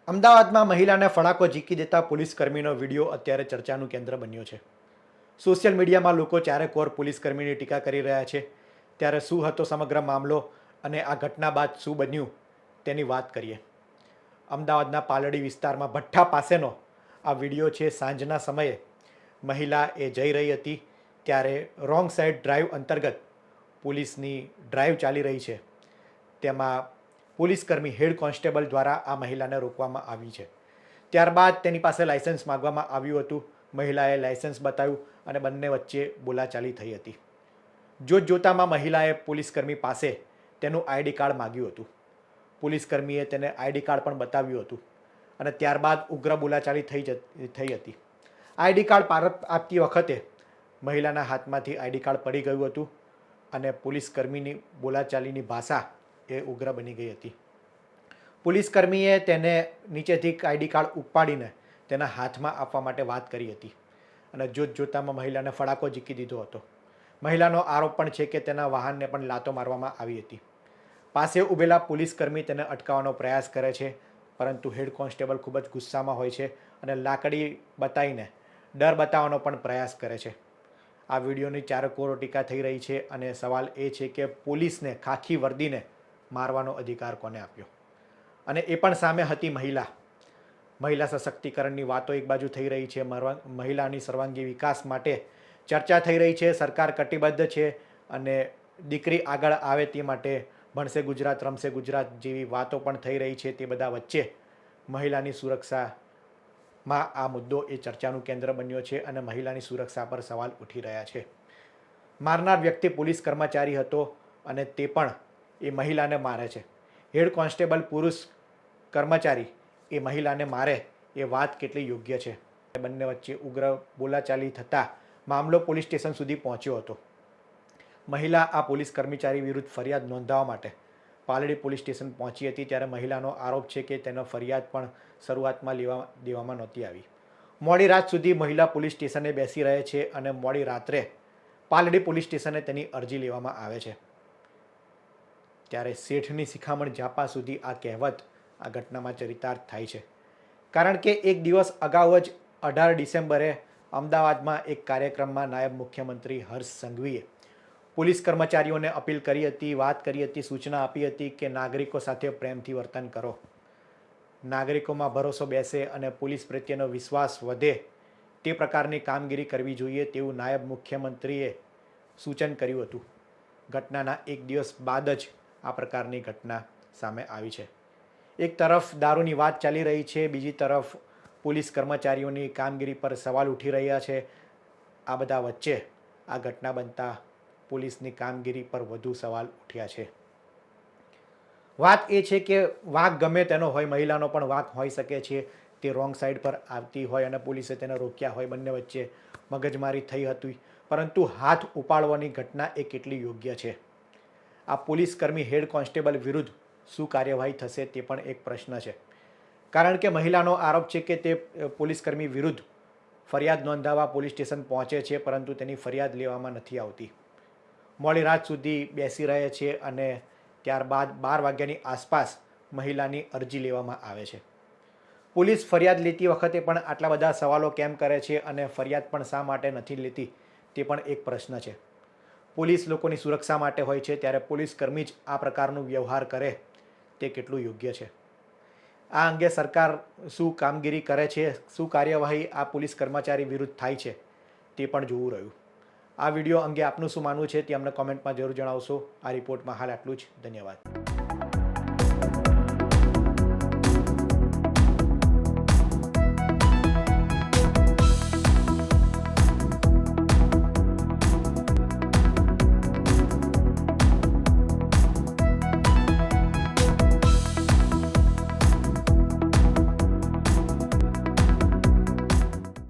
અમદાવાદમાં મહિલાને ફડાકો ઝીકી દેતા પોલીસકર્મીનો વિડીયો અત્યારે ચર્ચાનું કેન્દ્ર બન્યો છે. સોશિયલ મીડિયામાં લોકો ચારેકોર પોલીસકર્મીની ટીકા કરી રહ્યા છે. ત્યારે શું હતો સમગ્ર મામલો અને આ ઘટના બાદ શું બન્યું તેની વાત કરીએ. અમદાવાદના પાલડી વિસ્તારમાં ભઠ્ઠા પાસેનો આ વિડીયો છે. સાંજના સમયે મહિલા એ જઈ રહી હતી ત્યારે રોંગ સાઈડ ડ્રાઈવ અંતર્ગત પોલીસની ડ્રાઈવ ચાલી રહી છે. તેમાં પોલીસકર્મી હેડ કોન્સ્ટેબલ દ્વારા આ મહિલાને રોકવામાં આવી છે. ત્યારબાદ તેની પાસે લાયસન્સ માગવામાં આવ્યું હતું. મહિલાએ લાયસન્સ બતાવ્યું અને બંને વચ્ચે બોલાચાલી થઈ હતી. જોતજોતામાં મહિલાએ પોલીસકર્મી પાસે તેનું આઈડી કાર્ડ માગ્યું હતું. પોલીસકર્મીએ તેને આઈડી કાર્ડ પણ બતાવ્યું હતું અને ત્યારબાદ ઉગ્ર બોલાચાલી થઈ હતી. આઈડી કાર્ડ પરત આપતી વખતે મહિલાના હાથમાંથી આઈડી કાર્ડ પડી ગયું હતું અને પોલીસકર્મીની બોલાચાલીની ભાષા એ ઉગ્ર બની ગઈ હતી. પોલીસકર્મીએ તેને નીચેથી આઈડી કાર્ડ ઉપાડીને તેના હાથમાં આપવા માટે વાત કરી હતી અને જોતજોતામાં મહિલાને ફડાકો ઝીકી દીધો હતો. મહિલાનો આરોપ પણ છે કે તેના વાહનને પણ લાતો મારવામાં આવી હતી. પાસે ઊભેલા પોલીસકર્મી તેને અટકાવવાનો પ્રયાસ કરે છે, પરંતુ હેડ કોન્સ્ટેબલ ખૂબ જ ગુસ્સામાં હોય છે અને લાકડી બતાવીને ડર બતાવવાનો પણ પ્રયાસ કરે છે. આ વિડીયોની ચારેકોર ટીકા થઈ રહી છે અને સવાલ એ છે કે પોલીસને ખાખી વર્દીને મારવાનો અધિકાર કોને આપ્યો? અને એ પણ સામે હતી મહિલા સશક્તિકરણની વાતો એક બાજુ થઈ રહી છે. મહિલાની સર્વાંગી વિકાસ માટે ચર્ચા થઈ રહી છે. સરકાર કટિબદ્ધ છે અને દીકરી આગળ આવે તે માટે ભણશે ગુજરાત રમશે ગુજરાત જેવી વાતો પણ થઈ રહી છે. તે બધા વચ્ચે મહિલાની સુરક્ષામાં આ મુદ્દો એ ચર્ચાનું કેન્દ્ર બન્યો છે અને મહિલાની સુરક્ષા પર સવાલ ઉઠી રહ્યા છે. મારનાર વ્યક્તિ પોલીસ કર્મચારી હતો અને તે પણ એ મહિલાને મારે છે. હેડ કોન્સ્ટેબલ પુરુષ કર્મચારી એ મહિલાને મારે એ વાત કેટલી યોગ્ય છે? બંને વચ્ચે ઉગ્ર બોલાચાલી થતાં મામલો પોલીસ સ્ટેશન સુધી પહોંચ્યો હતો. મહિલા આ પોલીસ કર્મચારી વિરુદ્ધ ફરિયાદ નોંધાવવા માટે પાલડી પોલીસ સ્ટેશન પહોંચી હતી. ત્યારે મહિલાનો આરોપ છે કે તેનો ફરિયાદ પણ શરૂઆતમાં દેવામાં નહોતી આવી. મોડી રાત સુધી મહિલા પોલીસ સ્ટેશને બેસી રહે છે અને મોડી રાત્રે પાલડી પોલીસ સ્ટેશને તેની અરજી લેવામાં આવે છે. ત્યારે શેઠની શિખામણ ઝાપા સુધી આ કહેવત આ ઘટનામાં ચરિતાર્થ થાય છે. કારણ કે એક દિવસ અગાઉ જ 18 ડિસેમ્બરે અમદાવાદમાં એક કાર્યક્રમમાં નાયબ મુખ્યમંત્રી હર્ષ સંઘવીએ પોલીસ કર્મચારીઓને અપીલ કરી હતી, વાત કરી હતી, સૂચના આપી હતી કે નાગરિકો સાથે પ્રેમથી વર્તન કરો, નાગરિકોમાં ભરોસો બેસે અને પોલીસ પ્રત્યેનો વિશ્વાસ વધે તે પ્રકારની કામગીરી કરવી જોઈએ તેવું નાયબ મુખ્યમંત્રીએ સૂચન કર્યું હતું. ઘટનાના એક દિવસ બાદ જ આ પ્રકારની ઘટના સામે આવી છે. એક તરફ દારૂની વાત ચાલી રહી છે, બીજી તરફ પોલીસ કર્મચારીઓની કામગીરી પર સવાલ ઉઠી રહ્યા છે. આ બધા વચ્ચે આ ઘટના બનતા પોલીસની કામગીરી પર વધુ સવાલ ઉઠ્યા છે. વાત એ છે કે વાંક ગમે તેનો હોય, મહિલાનો પણ વાંક હોઈ શકે છે. તે રોંગ સાઈડ પર આવતી હોય અને પોલીસે તેને રોક્યા હોય, બંને વચ્ચે મગજમારી થઈ હતી, પરંતુ હાથ ઉપાડવાની ઘટના એ કેટલી યોગ્ય છે? આ પોલીસકર્મી હેડ કોન્સ્ટેબલ વિરુદ્ધ શું કાર્યવાહી થશે તે પણ એક પ્રશ્ન છે. કારણ કે મહિલાનો આરોપ છે કે તે પોલીસકર્મી વિરુદ્ધ ફરિયાદ નોંધાવવા પોલીસ સ્ટેશન પહોંચે છે, પરંતુ તેની ફરિયાદ લેવામાં નથી આવતી. મોડી રાત સુધી બેસી રહે છે અને ત્યારબાદ 12 વાગ્યાની આસપાસ મહિલાની અરજી લેવામાં આવે છે. પોલીસ ફરિયાદ લેતી વખતે પણ આટલા બધા સવાલો કેમ કરે છે અને ફરિયાદ પણ શા માટે નથી લેતી તે પણ એક પ્રશ્ન છે. પોલીસ લોકોની સુરક્ષા માટે હોય છે, ત્યારે પોલીસકર્મી જ આ પ્રકારનું વ્યવહાર કરે તે કેટલું યોગ્ય છે? આ અંગે સરકાર શું કામગીરી કરે છે, શું કાર્યવાહી આ પોલીસ કર્મચારી વિરુદ્ધ થાય છે તે પણ જોવું રહ્યું. આ વિડીયો અંગે આપનું શું માનવું છે તે અમને કોમેન્ટમાં જરૂર જણાવશો. આ રિપોર્ટમાં હાલ આટલું જ. ધન્યવાદ.